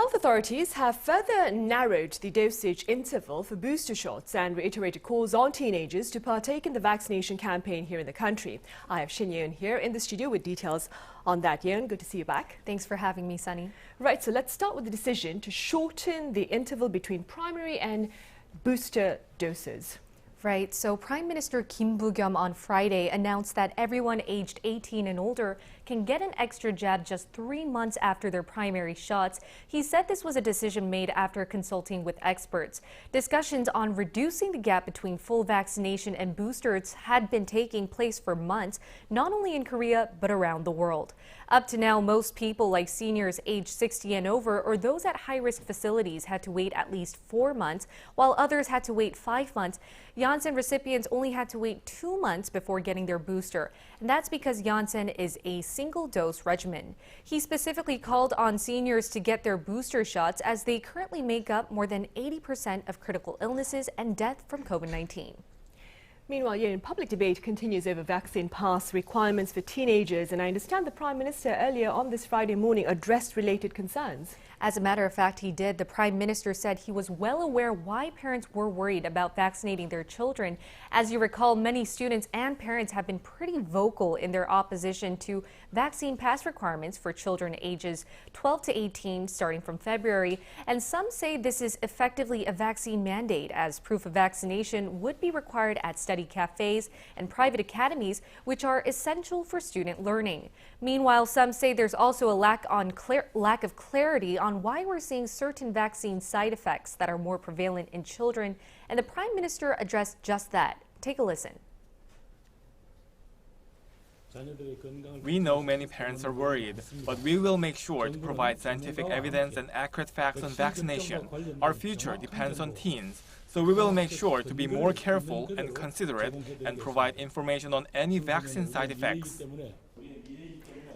Health authorities have further narrowed the dosage interval for booster shots and reiterated calls on teenagers to partake in the vaccination campaign here in the country. I have SHIN Ye-EUN here in the studio with details on that. Ye-EUN, good to see you back. Thanks for having me, Sunny. Right, so let's start with the decision to shorten the interval between primary and booster doses. Right, so Prime Minister Kim Boo-kyum on Friday announced that everyone aged 18 and older can get an extra jab just 3 months after their primary shots. He said this was a decision made after consulting with experts. Discussions on reducing the gap between full vaccination and boosters had been taking place for months, not only in Korea but around the world. Up to now, most people like seniors aged 60 and over or those at high-risk facilities had to wait at least 4 months, while others had to wait 5 months. Janssen recipients only had to wait 2 months before getting their booster, and that's because Janssen is a single-dose regimen. He specifically called on seniors to get their booster shots as they currently make up more than 80% of critical illnesses and death from COVID-19. Meanwhile, public debate continues over vaccine pass requirements for teenagers, and I understand the Prime Minister earlier on this Friday morning addressed related concerns. As a matter of fact, he did. The Prime Minister said he was well aware why parents were worried about vaccinating their children. As you recall, many students and parents have been pretty vocal in their opposition to vaccine pass requirements for children ages 12 to 18 starting from February. And some say this is effectively a vaccine mandate, as proof of vaccination would be required at study cafes and private academies, which are essential for student learning. Meanwhile, some say there's also a lack of clarity on why we're seeing certain vaccine side effects that are more prevalent in children, and the Prime Minister addressed just that. Take a listen. We know many parents are worried, but we will make sure to provide scientific evidence and accurate facts on vaccination. Our future depends on teens, so we will make sure to be more careful and considerate and provide information on any vaccine side effects.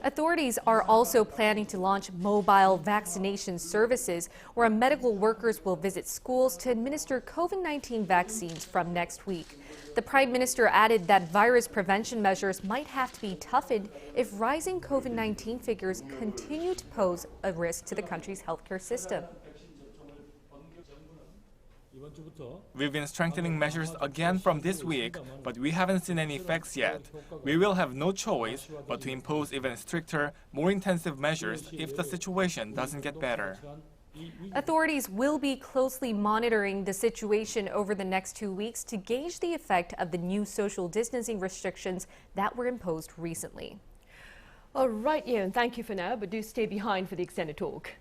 Authorities are also planning to launch mobile vaccination services where medical workers will visit schools to administer COVID-19 vaccines from next week. The Prime Minister added that virus prevention measures might have to be toughened if rising COVID-19 figures continue to pose a risk to the country's healthcare system. We've been strengthening measures again from this week, but we haven't seen any effects yet. We will have no choice but to impose even stricter, more intensive measures if the situation doesn't get better. Authorities will be closely monitoring the situation over the next 2 weeks to gauge the effect of the new social distancing restrictions that were imposed recently. All right, Ye-EUN, thank you for now, but do stay behind for the extended talk.